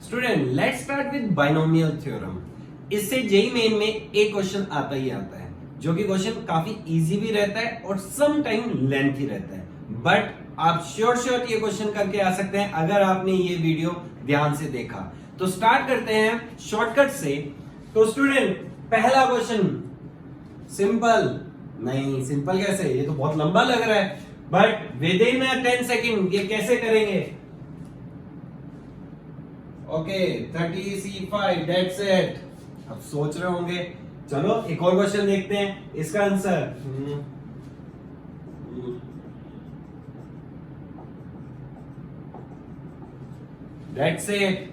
Student let's start with binomial theorem. इससे JEE main में एक क्वेश्चन आता ही आता है, जो कि क्वेश्चन काफी इजी भी रहता है और सम टाइम लेंथी रहता है, बट आप श्योर ये क्वेश्चन करके आ सकते हैं अगर आपने ये वीडियो ध्यान से देखा। तो स्टार्ट करते हैं शॉर्टकट से। तो स्टूडेंट पहला क्वेश्चन सिंपल नहीं, सिंपल कैसे, ये तो बहुत लंबा लग रहा है, बट विद इन 10 सेकेंड ये कैसे करेंगे। Okay 30C5 that's it. अब सोच रहे होंगे, चलो एक और क्वेश्चन देखते हैं इसका आंसर। That's it.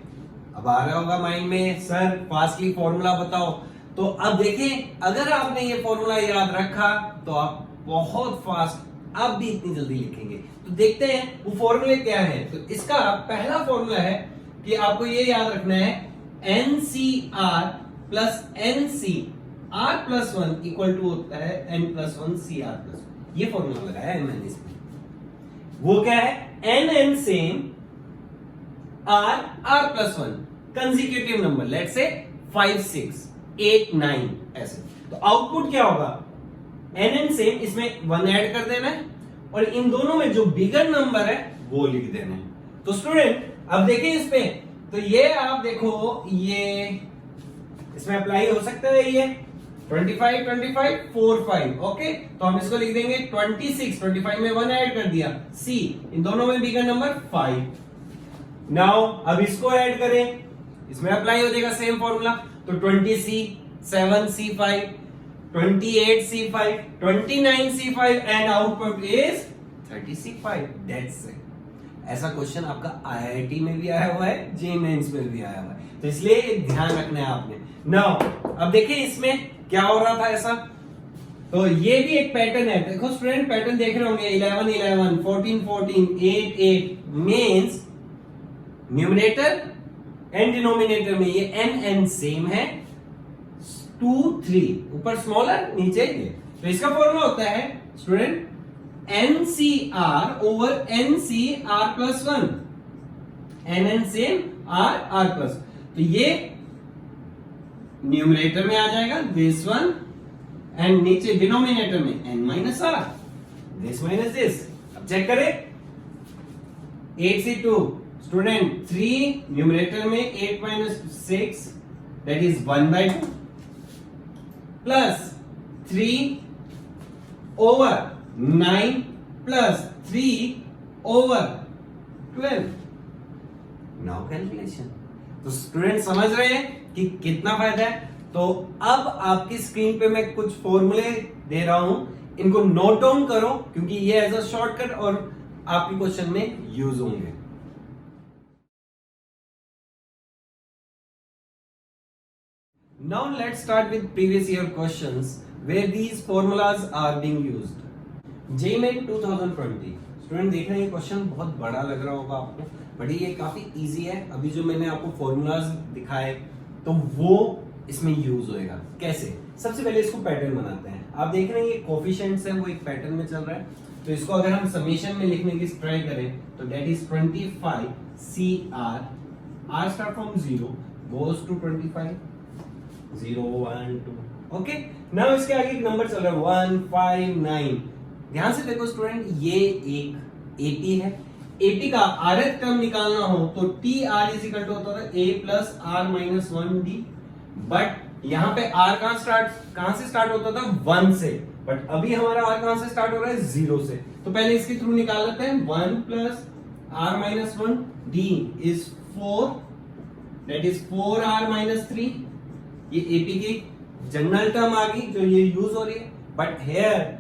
अब आ रहा होगा माइंड में, सर फास्टली फॉर्मूला बताओ। तो अब देखें, अगर आपने ये फॉर्मूला याद रखा तो आप बहुत फास्ट अब भी इतनी जल्दी लिखेंगे। तो देखते हैं वो फॉर्मूले क्या है। तो इसका पहला फॉर्मूला है कि आपको ये याद रखना है NCR plus NC R plus 1 equal to होता है N प्लस 1 CR प्लस 1। ये फॉर्मूला लगाया है मैंने इसमें। वो क्या है, N same R R plus 1 consecutive number, let's say 5 6 8 9 ऐसे। तो आउटपुट क्या होगा, N सेम, इसमें 1 ऐड कर देना है और इन दोनों में जो बिगर नंबर है वो लिख देना है। तो स्टूडेंट अब देखिए इस पे, तो ये आप देखो, ये इसमें अप्लाई हो सकता है, ये 25 25 4 5। ओके, तो हम इसको लिख देंगे 26, 25 में 1 ऐड कर दिया, C, इन दोनों में बिगर नंबर 5। नाउ अब इसको ऐड करें, इसमें अप्लाई हो जाएगा सेम फॉर्मूला। तो 20C 7C5 28C5 29C5 and output is 30C5। That's it. ऐसा क्वेश्चन आपका IIT में भी आया हुआ है, जेईई मेंस में भी आया हुआ है, तो इसलिए ध्यान रखना है आपने। नाउ अब देखिए इसमें क्या हो रहा था ऐसा। तो ये भी एक पैटर्न है, देखो स्टूडेंट पैटर्न देख रहे होंगे, 11 11 14 14 8 8 मींस न्यूमरेटर एंड डिनोमिनेटर में ये n सेम है, 2 3 ऊपर स्मॉलर नीचे ये। तो इसका फॉर्मूला होता है student NCR over NCR plus 1, NN same R R plus. तो ये न्यूमरेटर में आ जाएगा दिस वन, एंड नीचे डिनोमिनेटर में N minus R, this minus this. अब चेक करें 8C2 स्टूडेंट 3 न्यूमरेटर में 8 minus 6 that is 1/2 plus 3 over 9 plus 3 over 12। Now calculation. तो स्टूडेंट समझ रहे हैं कि कितना फायदा है। तो अब आपकी स्क्रीन पे मैं कुछ फॉर्मूले दे रहा हूं, इनको नोट डाउन करो क्योंकि ये एज अ शॉर्टकट और आपके क्वेश्चन में यूज होंगे। Now let's start with previous year questions where these formulas are being used. JEE main 2020 student देख रहे हैं, ये क्वेश्चन बहुत बड़ा लग रहा होगा आपको, बट ये काफी इजी है। अभी जो मैंने आपको फॉर्मूलाज दिखाए तो वो इसमें यूज होएगा। कैसे, सबसे पहले इसको पैटर्न बनाते हैं। आप देख रहे हैं ये कोफिशिएंट्स है, वो एक पैटर्न में चल रहा है। तो इसको अगर हम समेशन में लिखने की ट्राई करें तो that is 25 CR, R start from 0 goes to 25 0 1 2। Okay, now इसके आगे एक नंबर चल रहा है 1 5 9। ध्यान से देखो स्टूडेंट, ये एक AP है। AP का rth टर्म निकालना हो तो TR इज इक्वल टू होता है A plus R minus 1D, but यहाँ पे R कहां से स्टार्ट होता था 1 से, बट अभी हमारा R कहां से स्टार्ट हो रहा है 0 से। तो पहले इसके थ्रू निकाल लेते हैं 1 plus R minus 1D is 4 that is 4R minus 3। ये AP की जनरल टर्म आ गई जो ये यूज हो रही है, but here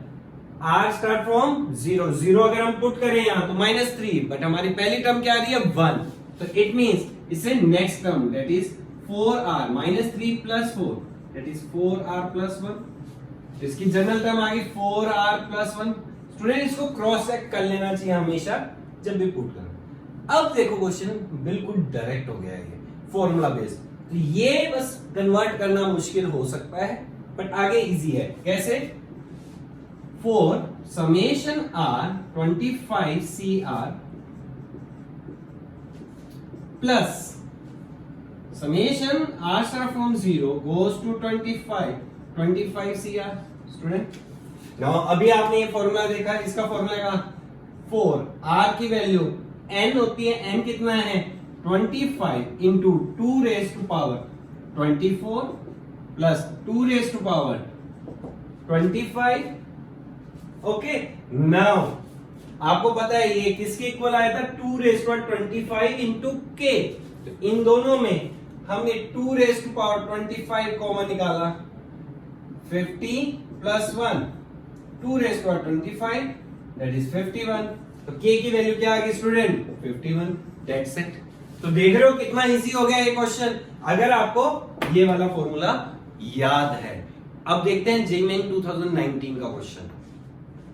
R start from 0 0 अगर हम पुट करें यहां तो -3, बट हमारी पहली टर्म क्या आ रही है 1। तो इट मींस इससे next term that is 4R minus 3 plus 4 that is 4R plus 1। इसकी जनरल टर्म आ गई 4R प्लस 1। स्टूडेंट इसको क्रॉस चेक कर लेना चाहिए हमेशा जब भी पुट करो। अब देखो क्वेश्चन बिल्कुल डायरेक्ट हो गया है, ये फॉर्मूला बेस्ड। तो ये बस कन्वर्ट करना मुश्किल हो सकता है, बट आगे इजी है। कैसे, 4 summation R 25 CR plus summation r star from 0 goes to 25 CR student. Now अभी आपने ये फॉर्मूला देखा, इसका फॉर्मूला का 4 r की वैल्यू n होती है, n कितना है 25 into 2 raise to power 24 plus 2 raise to power 25। Okay, now आपको पता है ये किसके इक्वल आया था 2 रेज टू 25 इंटू k। तो इन दोनों में हमने 2 रेज टू पावर 25 कॉमन निकाला, 50 plus 1 2 raise to 25 that is 51। तो k की वैल्यू क्या आ गई स्टूडेंट 51। That's it. तो देख रहे हो कितना इजी हो गया ये क्वेश्चन, अगर आपको ये वाला फॉर्मूला याद है। अब देखते हैं जेईई मेन 2019 का क्वेश्चन।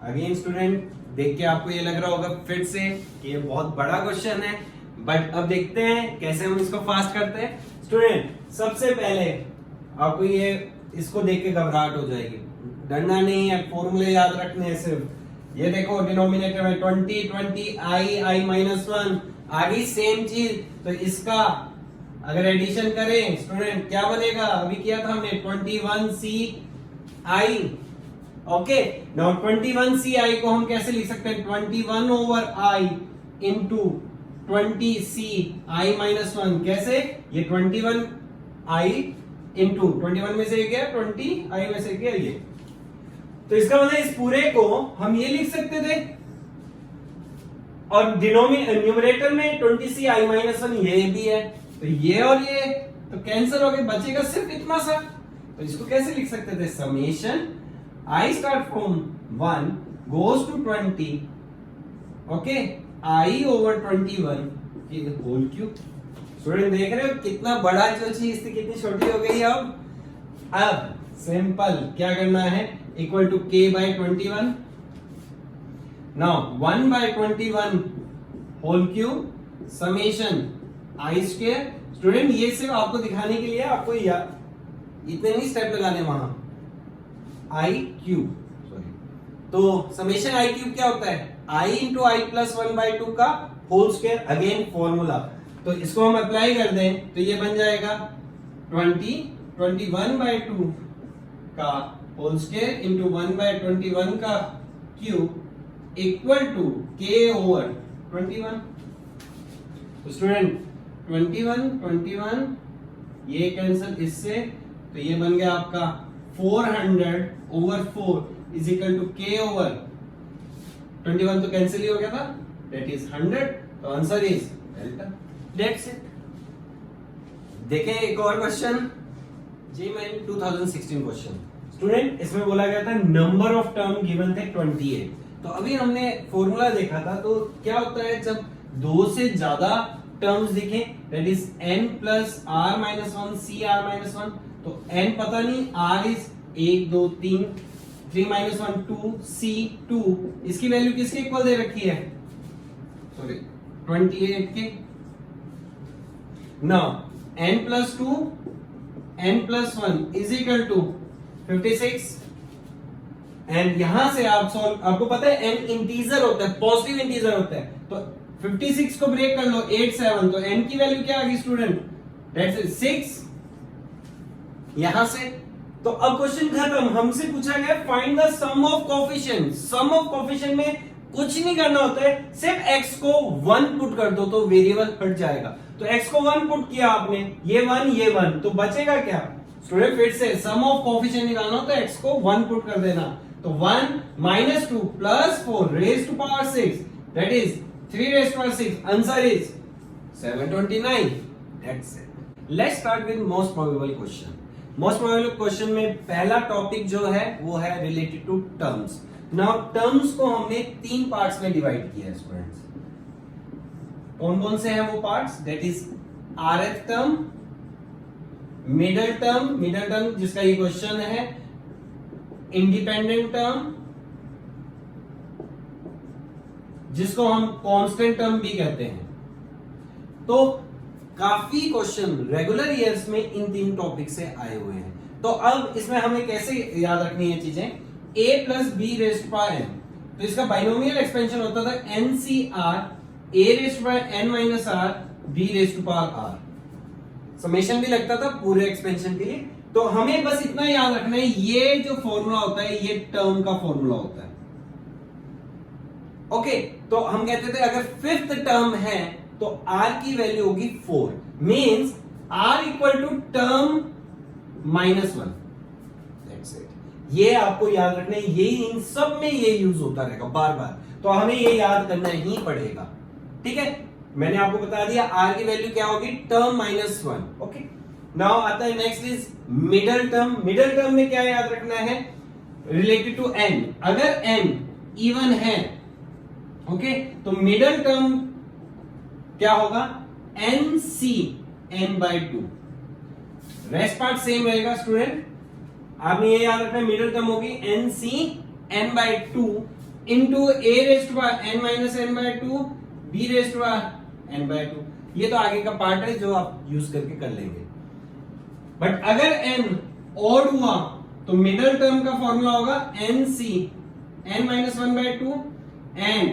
अगेन स्टूडेंट देख के आपको ये लग रहा होगा फिर से कि ये बहुत बड़ा क्वेश्चन है, बट अब देखते हैं कैसे हम इसको फास्ट करते हैं। स्टूडेंट सबसे पहले आपको ये इसको देख के घबराहट हो जाएगी, डरना नहीं है, फॉर्मूले याद रखने हैं सिर्फ। ये देखो डिनोमिनेटर में 20 i माइनस 1 आगे सेम चीज, तो इसका अगर एडिशन करें स्टूडेंट क्या बनेगा, अभी किया था हमने 21ci। ओके, नाउ 21ci को हम कैसे लिख सकते हैं 21 over i into 20ci minus 1। कैसे, ये 21i इंटू 21 में से गया 20i में से गया ये, तो इसका मतलब इस पूरे को हम ये लिख सकते थे, और न्यूमरेटर में 20ci माइनस 1 ये भी है, तो ये और ये तो कैंसिल हो गए, बचेगा सिर्फ इतना सा। तो इसको कैसे लिख सकते थे summation i start from 1 goes to 20 okay i over 21 whole cube. Student देख रहे हो कितना बड़ा जो चीज थी कितनी छोटी हो गई। अब सिंपल क्या करना है, equal to k by 21। Now 1 by 21 whole cube summation i square. Student ये सिर्फ आपको दिखाने के लिए, आपको इतने नहीं स्टेप लगाने वहां, i क्यूब सॉरी। तो समेशन i क्यूब क्या होता है i इंटू i प्लस 1/2 का होल स्क्वायर, अगेन फॉर्मूला। तो इसको हम अप्लाई कर दें तो ये बन जाएगा 21/2 का होल स्क्वायर इंटू 1/21 का cube equal to k over 21। तो स्टूडेंट 21 ये कैंसिल इससे, तो ये बन गया आपका 400 over 4 is equal to k over 21, तो कैंसिल ही हो गया था, दैट इज 100। तो answer is delta. That's it. देखें एक और question, JEE main 2016 question. Student इसमें बोला गया था नंबर ऑफ टर्म गिवन थे 28। तो अभी हमने फॉर्मूला देखा था, तो क्या होता है जब दो से ज्यादा टर्म्स दिखे, that is n plus r minus 1 cr minus 1। तो n पता नहीं, r इज 1 2 3 3 माइनस 1 2 c 2, इसकी वैल्यू किसके इक्वल दे रखी है सॉरी 28 के। Now n plus 2 n plus 1 is equal to 56। And यहां से आप सॉल्व, आपको पता है n इंटीजर होता है, पॉजिटिव इंटीजर होता है, तो 56 को ब्रेक कर लो 8 7, तो n की वैल्यू क्या आ गई स्टूडेंट दैट्स इज 6 यहां से। तो अब क्वेश्चन खत्म, हमसे पूछा गया find the sum of coefficient. Sum of coefficient में कुछ नहीं करना होता है, सिर्फ x को 1 पुट कर दो तो वेरिएबल हट जाएगा। तो x को 1 पुट किया आपने, ये 1 तो बचेगा क्या स्टूडेंट, फिर से सम ऑफ कोएफिशिएंट निकालना हो तो x को 1 पुट कर देना, तो 1 minus 2 plus 4 raise to power 6 that is 3 raise to power 6, answer is 729। That's it. Let's start with most probable question. Most probable question में पहला टॉपिक जो है वो है related to terms. Now terms को हमने 3 पार्ट्स में डिवाइड किया है स्टूडेंट्स। कौन कौन से हैं वो parts, that is rth term, middle term जिसका ये क्वेश्चन है, इंडिपेंडेंट टर्म जिसको हम कांस्टेंट टर्म भी कहते हैं। तो काफी क्वेश्चन रेगुलर ईयर्स में इन 3 टॉपिक से आए हुए हैं। तो अब इसमें हमें कैसे याद रखनी है चीजें, a plus b raised power n, तो इसका बाइनोमियल एक्सपेंशन होता था NCR a raised power n minus r b raised power r। Summation भी लगता था पूरे एक्सपेंशन के लिए। तो हमें बस इतना याद रखना है, ये जो फॉर्मूला होता है ये टर्म का फॉर्मूला होता है। ओके, तो हम कहते थे अगर फिफ्थ टर्म है तो r की वैल्यू होगी 4, means r equal to term -1। ये आपको याद रखना है, यही इन सब में ये यूज होता रहेगा बार बार, तो हमें ये याद करना ही पड़ेगा। ठीक है, मैंने आपको बता दिया r की वैल्यू क्या होगी, टर्म -1। ओके, नाउ आता है next is middle term. Middle term में क्या याद रखना है, रिलेटेड टू n, अगर n इवन है, ओके, तो मिडल टर्म क्या होगा, nc n/2। Rest part same रहेगा स्टूडेंट, आपने ये याद रखना है, मिडल टर्म होगी nc n/2 into a raised to n - n/2 b raised to n/2। ये तो आगे का पार्ट है जो आप यूज करके कर लेंगे। बट अगर n ऑड हुआ तो मिडल टर्म का फॉर्मूला होगा nc n-1/2 and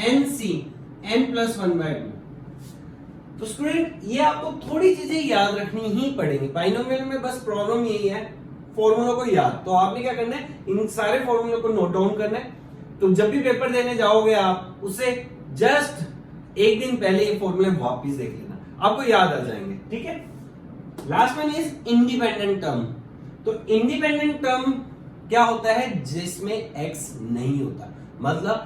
nc n+1/2। तो स्टूडेंट ये आपको थोड़ी चीजें याद रखनी ही पड़ेंगी। बाइनोमियल में बस प्रॉब्लम यही है, फॉर्मूला को याद। तो आपने क्या करना है, इन सारे फॉर्मूले को नोट डाउन करना है। तो जब भी पेपर देने जाओगे आप, उससे जस्ट एक दिन पहले ये फॉर्मूले वापस देख लेना, आपको याद आ जाएंगे। ठीक है, last one is independent term. तो इंडिपेंडेंट टर्म क्या होता है, जिसमें x नहीं होता, मतलब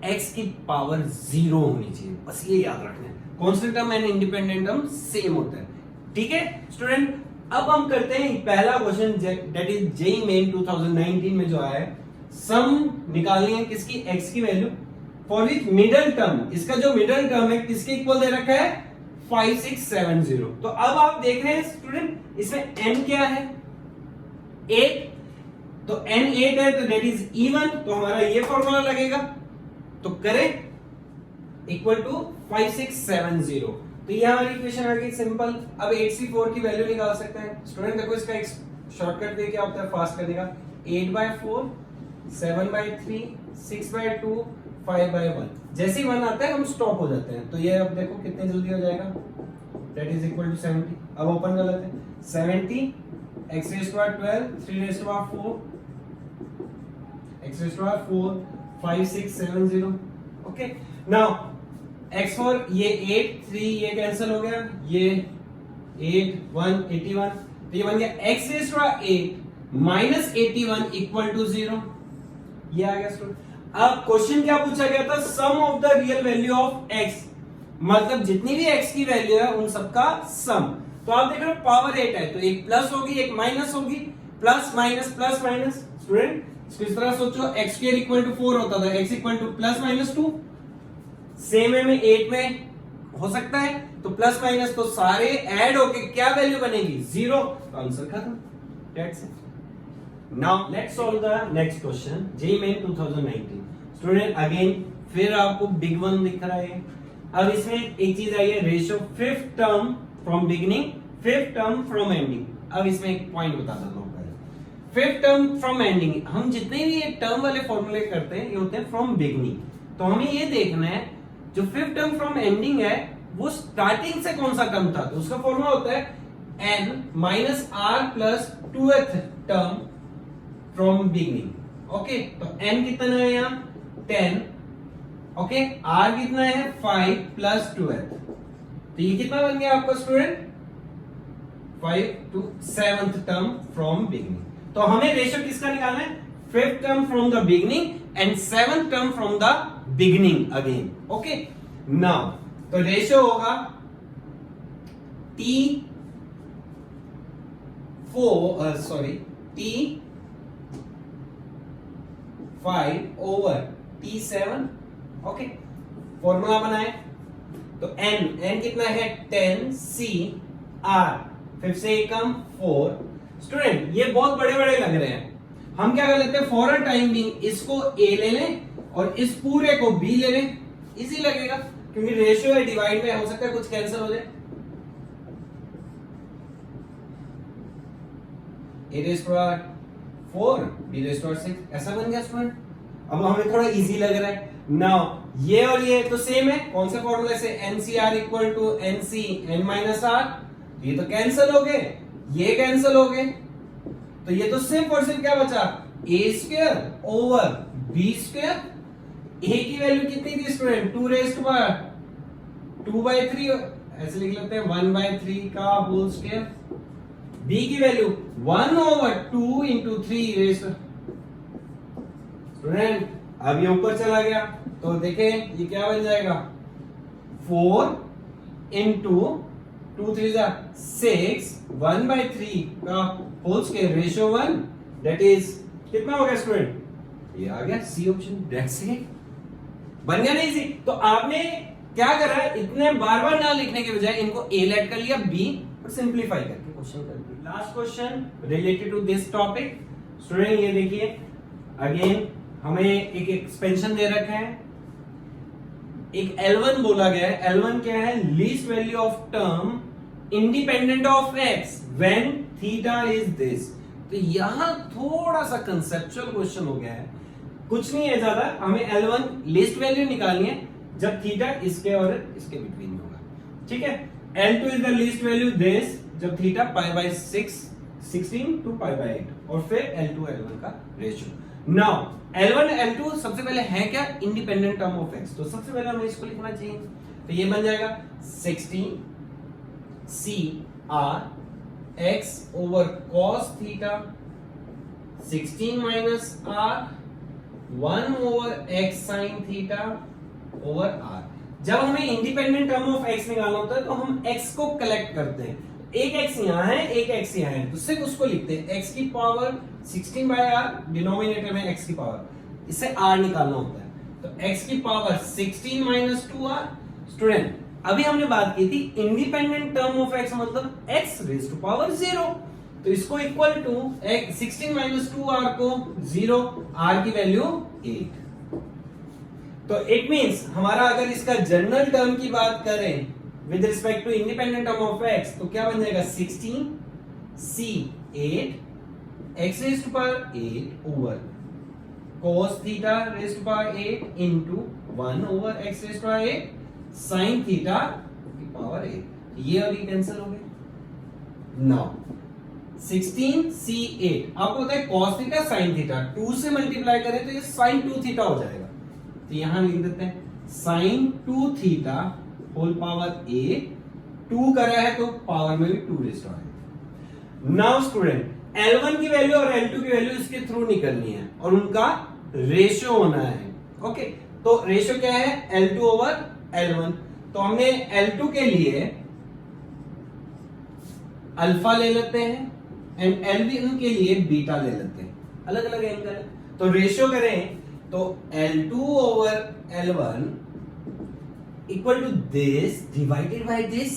x की पावर 0 होनी चाहिए, बस ये याद रखना है। Constant term and independent term same होता है। ठीक है स्टूडेंट, अब हम करते हैं पहला question, that is JEE main 2019 में जो आया है। सम निकालनी है किसकी, x की value for which middle term, इसका जो मिडल टर्म है किसके इक्वल दे रखा है, 5670। तो अब आप देख रहे हैं स्टूडेंट, इसमें n क्या है, 8, तो n 8 है तो दैट इज इवन, तो हमारा ये फॉर्मूला लगेगा, तो करें इक्वल टू 5670। तो ये हमारी इक्वेशन आ गई सिंपल। अब 8c4 की वैल्यू निकाल सकते हैं स्टूडेंट। देखो इसका एक शॉर्टकट वे क्या होता है फास्ट करने का, 8/4 7/3 6/2 5/1। जैसे ही 1 आता है हम स्टॉप हो जाते हैं। तो ये अब देखो कितने जल्दी हो जाएगा, दैट इज इक्वल टू 70। अब ओपन कर लेते हैं, 70 x⁻12 3⁻4 x⁻4 5670। Okay, now x4 ये 8 3 ये कैंसिल हो गया, ये 8 1 81, तो ये बन गया x⁻8 -81 इक्वल टू 0। ये आ गया स्टूडेंट। अब क्वेश्चन क्या पूछा गया था, sum of the real value of x, मतलब जितनी भी x की वैल्यू है उन सबका सम। तो आप देख रहे हो पावर 8 है, तो एक प्लस होगी एक माइनस होगी, plus minus plus minus. Student इसको इस तरह सोचो, x² इक्वल टू 4 होता था, x इक्वल टू +-2। सेम है में 8 में हो सकता है, तो प्लस माइनस तो सारे ऐड होके क्या वैल्यू बनेगी, 0। तो आंसर खत्म, that's it. Now let's solve the next question, JEE main 2019। Student again फिर आपको बिग वन दिख रहा है। अब इसमें एक चीज आई है, ratio fifth term from beginning, fifth term from ending. अब इसमें एक पॉइंट बता देता हूं पहले, फिफ्थ टर्म फ्रॉम एंडिंग, हम जितने भी ये टर्म वाले फॉर्मूले करते हैं ये होते हैं फ्रॉम बिगिनिंग। तो हमें ये देखना है जो फिफ्थ टर्म फ्रॉम एंडिंग है वो स्टार्टिंग से कौन सा टर्म था, तो उसका फॉर्मूला होता है n - r + 2th term from beginning. Okay, तो n कितना है यहाँ 10, ओके, r कितना है 5 + 2th, तो ये कितना बन गया आपका student 5 to 7th term from beginning. तो हमें रेशियो किसका निकालना है, fifth term from the beginning and 7th term from the beginning again. Okay, now तो रेशियो होगा T5 over T7। Okay, formula बनाए तो n कितना है 10 C R, 5 से कम 4। स्टूडेंट ये बहुत बड़े बड़े लग रहे हैं, हम क्या कर लेते हैं, फॉर अ टाइम बीइंग इसको A ले लें और इस पूरे को B ले लें, इजी लगेगा क्योंकि रेशियो है, डिवाइड में हो सकता है कुछ कैंसिल हो जाए। A⁴, B⁴, ऐसा बन गया स्टूडेंट। अब हमें थोड़ा इजी लग रहा है। नाउ ये और ये तो सेम है, कौन से फॉर्मूले से, NCR equal to NC n - r, तो ये तो कैंसिल हो गए, ये कैंसिल हो गए, तो ये तो सिर्फ और सिर्फ क्या बचा, ए स्क्वायर ओवर बी स्क्वायर। ए की वैल्यू कितनी थी स्टूडेंट, 2 रेज़ टू पावर 2/3, ऐसे लिख लेते हैं 1/3 का होल स्क्वायर। बी की वैल्यू 1/2 इंटू 3 रेज़। स्टूडेंट अब ये ऊपर चला गया तो देखें ये क्या बन जाएगा, 4 इंटू 2 3 6, 1/3 का whole square ratio 1, that is कितना हो गया स्टूडेंट, ये आ गया सी ऑप्शन, दैट्स इट। बन गया नहीं सी। तो आपने क्या करा, इतने बार बार ना लिखने के बजाय इनको ए लेट कर लिया, बी और सिंपलीफाई करके क्वेश्चन कर दिया। Last question related to this topic student, ये देखिए अगेन हमें एक एक्सपेंशन दे रखा है, एक L1 बोला गया है। L1 क्या है, least value of term independent of x when theta is this. तो यहां थोड़ा सा कंसेप्चुअल क्वेश्चन हो गया है, कुछ नहीं है ज्यादा, हमें L1 लीस्ट वैल्यू निकालनी है जब थीटा इसके और इसके बिटवीन में होगा, ठीक है। L2 is the least value this जब थीटा π/6 16 टू π/8 और फिर L2 L1 का रेशियो। नाउ L1 L2 सबसे पहले है क्या, इंडिपेंडेंट टर्म ऑफ x, तो सबसे पहले हमें इसको लिखना चाहिए, तो ये बन जाएगा 16 c r x over cos theta 16 minus r 1 over x sin theta over r। जब हमें इंडिपेंडेंट टर्म ऑफ x निकालना होता है तो हम x को कलेक्ट करते हैं, एक x यहाँ है एक x यहाँ है, तो सिर्फ उसको लिखते हैं x की पावर 16/r, डिनोमिनेटर में x की पावर, इससे r निकालना होता है, तो x की पावर 16 माइनस 2r। स्टूडेंट अभी हमने बात की थी इंडिपेंडेंट टर्म ऑफ x मतलब x रेज़ टू पावर 0, तो इसको इक्वल टू 16 माइनस 2r को 0, r की वैल्यू 8। तो इट मींस हमारा अगर इसका जनरल टर्म की बात करें with respect to independent term of x, तो क्या बन जाएगा 16 c 8 x raise to power 8 over cos theta raise to power 8 into 1 over x raise to power 8 sin theta की पावर 8। ये अभी कैंसिल हो गए। नाउ 16 c 8 आपको पता है cos थीटा sin थीटा 2 से मल्टीप्लाई करें तो ये sin 2 थीटा हो जाएगा, तो यहां लिख देते हैं sin 2 थीटा होल पावर 8, 2 करा है तो पावर में भी 2 रेज़ टू आएगा। नाउ स्टूडेंट L1 की वैल्यू और L2 की वैल्यू इसके थ्रू निकलनी है और उनका रेशियो होना है, ओके। तो रेशियो क्या है, L2 ओवर L1, तो हमने L2 के लिए अल्फा ले लेते हैं एंड L1 के लिए बीटा ले लेते हैं, अलग अलग एंगल है, तो रेशियो करें तो L2 over L1 equal to this divided by this,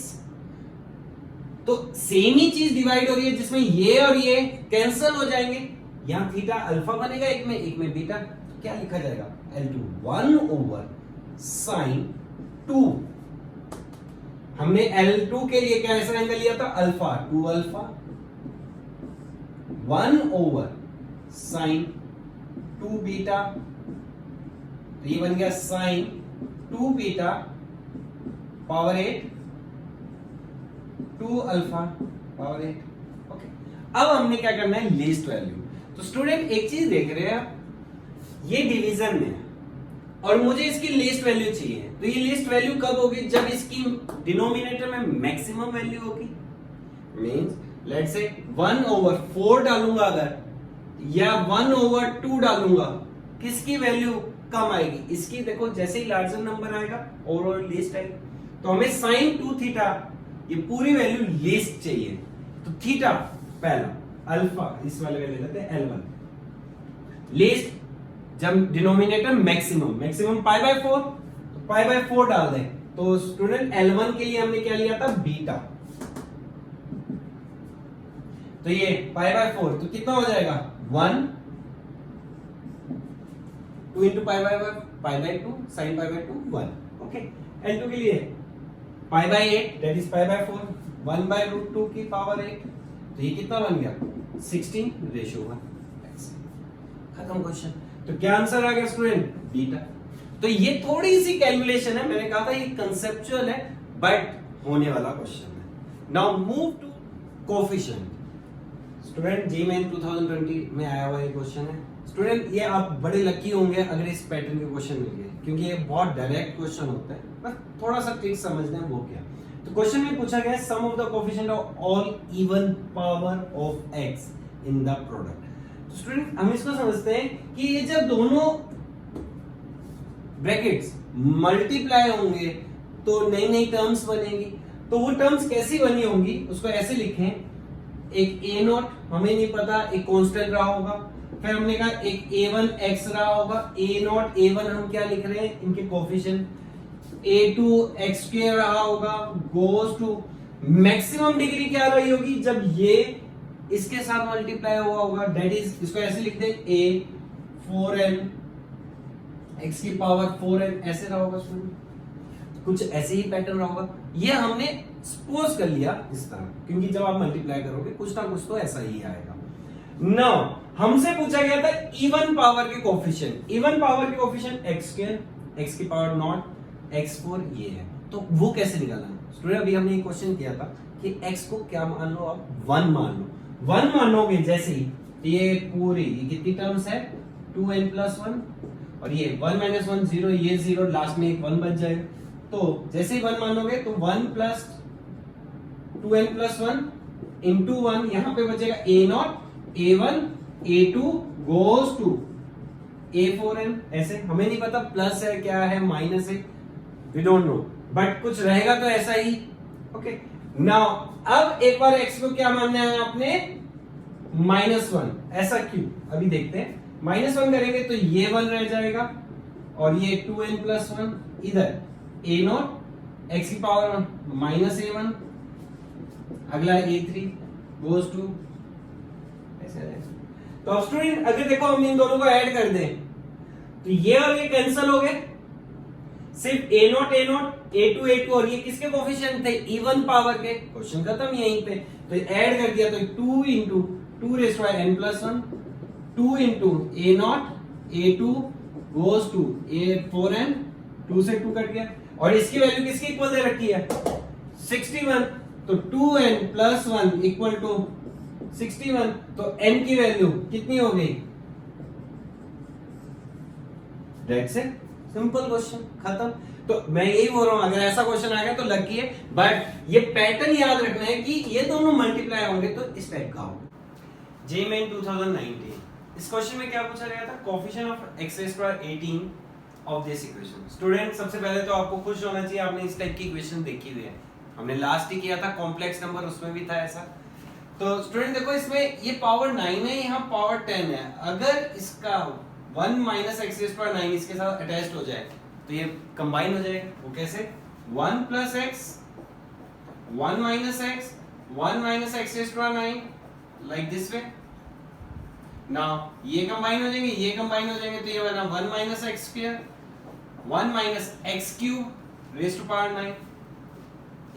तो सेम ही चीज डिवाइड हो रही है जिसमें ये और ये कैंसिल हो जाएंगे, यहां थीटा अल्फा बनेगा एक में बीटा, तो क्या लिखा जाएगा L2 1 ओवर साइन 2। हमने L2 के लिए कैसा एंगल लिया था, alpha, 2 alpha 1 over sine 2 beta, तो ये बन गया sine 2 beta power 8 2 alpha power 8, okay. अब हमने क्या करना है, लीस्ट वैल्यू। तो स्टूडेंट एक चीज देख रहे हैं आप, ये डिवीजन में है और मुझे इसकी लीस्ट वैल्यू चाहिए, तो ये लीस्ट वैल्यू कब होगी, जब इसकी डिनोमिनेटर में मैक्सिमम वैल्यू होगी, मींस लेट्स से 1 ओवर 4 डालूंगा अगर, या 1 ओवर 2 डालूंगा, किसकी वैल्यू कम आएगी, इसकी। देखो जैसे ही लार्जर नंबर आएगा ओवरऑल लीस्ट आएगी, तो हमें sin 2 थीटा ये पूरी वैल्यू लीस्ट चाहिए, तो थीटा पहला अल्फा इस वाले ले लेते हैं L1 लीस्ट, जब डिनोमिनेटर मैक्सिमम π/4, तो π/4 डाल दें, तो स्टूडेंट L1 के लिए हमने क्या लिया था, बीटा, तो ये π/4 तो कितना हो जाएगा 1 2 इंटू π/2 sin π/2 1, ओके। L2 के लिए π/8 दैट इज π/4 1/√2 की पावर 8, तो ये कितना बन गया 16 रेशियो 1, खत्म क्वेश्चन। तो क्या आंसर आ गया स्टूडेंट, बीटा। तो ये थोड़ी सी कैलकुलेशन है, मैंने कहा था ये कंसेप्चुअल है बट होने वाला क्वेश्चन है। Now move to coefficient. Student JEE Main 2020 में आया हुआ ये क्वेश्चन है। स्टूडेंट ये आप बड़े लकी होंगे अगर इस पैटर्न के क्वेश्चन मिल गए, क्योंकि ये बहुत डायरेक्ट क्वेश्चन होता है, बस थोड़ा सा ट्रिक समझना है वो क्या। तो क्वेश्चन में पूछा गया है sum of the coefficient of all even power of x in the product. तो स्टूडेंट हम इसको समझते हैं कि ये जब दोनों ब्रैकेट्स मल्टीप्लाई होंगे तो नई नई टर्म्स बनेंगी। तो वो टर्म्स कैसी बनी होंगी उसको ऐसे लिखें, एक a नॉट हमें नहीं पता, एक कांस्टेंट रहा होगा, फिर हमने कहा एक a1 x रहा होगा, a नॉट a1 हम क्या लिख रहे हैं इनके कोफिशिएंट, a2 x स्क्वायर रहा होगा गोस टू मैक्सिमम डिग्री क्या रही होगी जब ये इसके साथ मल्टीप्लाई हुआ होगा, दैट इज इसको ऐसे लिख दे a 4n x की पावर 4n ऐसे रहा होगा स्टूडेंट, कुछ ऐसे ही पैटर्न रहा होगा। ये हमने सपोज कर लिया इस तरह, क्योंकि जब आप मल्टीप्लाई करोगे कुछ ना कुछ तो ऐसा ही आएगा। नाउ हमसे पूछा गया था इवन पावर के कोफिशिएंट, इवन पावर के कोफिशिएंट x स्क्वायर, x की पावर नॉट x4 ये है, तो वो कैसे निकालना। स्टूडेंट अभी हमने एक क्वेश्चन किया था कि x को क्या मान लो आप 1 मान लो, 1 मानोगे जैसे ही ये पूरी ये कितनी टर्म्स है 2n+1 और ये 1 - 1 0, ये 0, लास्ट में एक 1 बच जाएगा। तो जैसे ही 1 मानोगे तो 1 + 2n+1 इंटू 1 यहां पे बचेगा a0 a1 a2 goes to a4n, ऐसे हमें नहीं पता प्लस है क्या है माइनस है, वी डोंट नो, बट कुछ रहेगा तो ऐसा ही। ओके नाउ अब एक बार x को क्या मानना है आपने -1, ऐसा क्यों अभी देखते हैं। -1 करेंगे तो ये 1 रह जाएगा और ये 2n+1 इधर a0 x की पावर -a1, अगला a3 गोस टू ऐसे रहेगा। तो अब स्टूडेंट अगर देखो हम इन दोनों को ऐड कर दें तो ये और ये कैंसिल हो गए, सिर्फ a0 a2 a2 और ये किसके कोफिशिएंट थे इवन पावर के, क्वेश्चन खत्म यहीं पे। तो ऐड कर दिया तो 2 × 2n+1 2 × a0 a2 goes to a4n, 2 से 2 कट गया और इसकी वैल्यू किसकी इक्वल दे रखी है 61, तो 2n+1 = 61, तो n की वैल्यू कितनी हो गई, दैट्स इट, सिंपल क्वेश्चन खत्म। तो मैं यही बोल रहा हूं अगर ऐसा क्वेश्चन आ गया तो लकी है, बट ये पैटर्न याद रखना है कि ये दोनों मल्टीप्लाई होंगे तो इस टाइप का होगा। जेईई 2019 इस क्वेश्चन में क्या पूछा गया था, coefficient of x⁻18 of this equation. Student सबसे पहले तो आपको खुश होना चाहिए, आपने इस टाइप की इक्वेशन देखी हुई है, हमने लास्ट ही किया था कॉम्प्लेक्स नंबर, उसमें भी था ऐसा। तो स्टूडेंट देखो इसमें ये पावर 9 है, यहाँ पावर 10 है, अगर इसका 1 - x⁻9 इसके साथ अटैच्ड हो जाए तो ये कंबाइन हो जाएगा। वो कैसे 1 + x 1 - x 1 - x⁻9 like this way. Now ये कंबाइन हो जाएंगे, ये कंबाइन हो जाएंगे, तो ये बना 1 - x² 1 - x³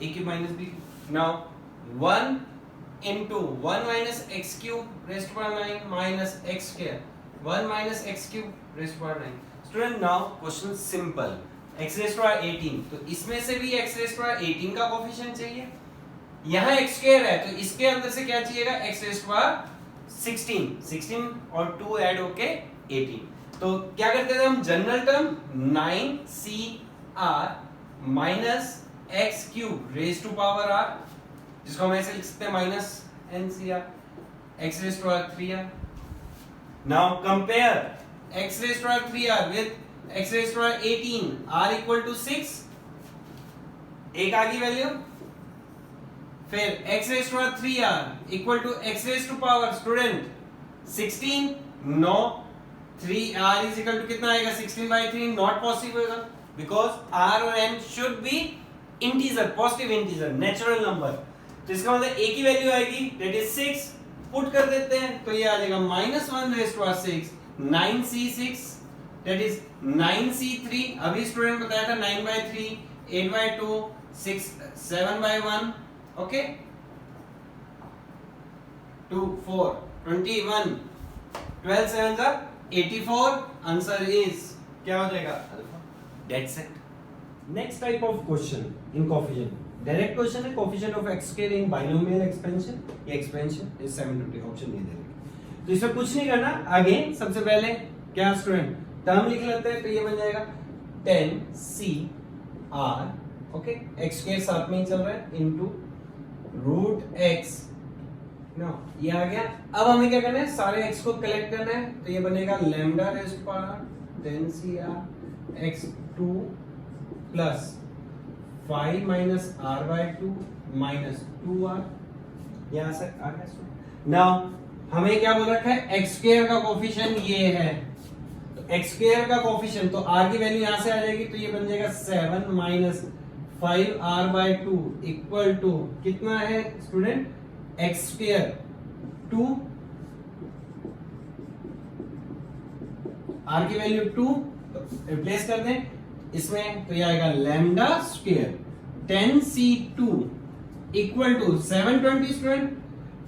a की minus b। Now 1 × 1 - x³ minus x² 1 - x³ student now question simple, x⁻18 तो इसमें से भी x⁻18 का कोफिशिएंट चाहिए, यहाँ x² है तो इसके अंदर से क्या चाहिएगा x⁻16 16 और 2 ऐड होके 18। तो क्या करते थे हम जनरल टर्म 9cr -x³ जिसको हम ऐसे लिख सकते हैं -ncr x⁻3r। Now compare x⁻3r with x⁻18 r = 6, एक आ गई वैल्यू, फिर x⁻3r = x⁻, स्टूडेंट 16 9 3r = कितना आएगा 16/3, नॉट पॉसिबल होगा बिकॉज r और n should be integer, positive integer, natural number. तो इसका मतलब a की वैल्यू आएगी दैट इज 6, पुट कर देते हैं तो ये आ जाएगा -1⁻6 9c6 दैट इज 9c3। अभी स्टूडेंट बताया था 9/3 8/2 6 7/1, ओके 2 4 21 12 7 जा 84, आंसर इज क्या हो जाएगा alpha, that's it. Next type of question in coefficient direct question है, coefficient of x square in binomial expansion, ये एक्सपेंशन इज 720, ऑप्शन नहीं देंगे। तो इसमें कुछ नहीं करना, आगे सबसे पहले क्या स्टूडेंट टर्म लिख लेते हैं, तो ये बन जाएगा 10cr, ओके, x स्क्वायर साथ में ही चल रहा है इनटू रूट x, नो ये आ गया। अब हमें क्या करना है, सारे x को कलेक्ट करना है, तो ये बनेगा lambda raise to power 10cr x2 plus 5 minus r by 2 minus 2r, यहां से आ गया। नाउ हमें क्या बोल रखा है, x स्क्वायर का कोएफिशिएंट ये है, तो x स्क्वायर का कोएफिशिएंट, तो r की वैल्यू यहां से आ जाएगी, तो ये बन जाएगा 7 minus 5r bye 2 equal to कितना है स्टूडेंट, x स्क्वायर 2, r की वैल्यू 2, तो रिप्लेस कर दें इसमें, तो ये आएगा lambda square 10c2 equal to 720 student,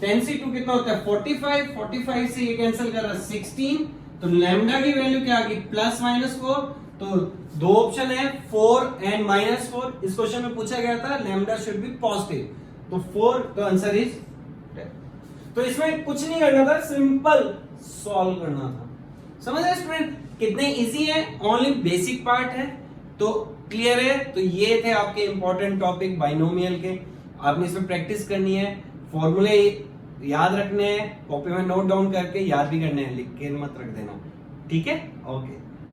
10c2 कितना होता है 45, 45 से ये कैंसिल कर रहा है 16, तो लैम्डा की वैल्यू क्या आ गई प्लस माइनस 4, तो दो ऑप्शन है 4 एंड माइनस 4, इस क्वेश्चन में पूछा गया था लैम्डा शुड बी पॉजिटिव, तो 4, तो आंसर इज 10। तो इसमें कुछ नहीं करना था, सिंपल सॉल्व करना था, समझ रहे स्टूडेंट कितने इजी है, ओनली बेसिक पार्ट है, तो क्लियर है। तो ये थे आपके इंपॉर्टेंट टॉपिक बाइनोमियल के, आपने इसमें प्रैक्टिस करनी है, फॉर्मूले याद रखने हैं, कॉपी में नोट डाउन करके याद भी करने हैं, लिख के मत रख देना, ठीक है, ओके।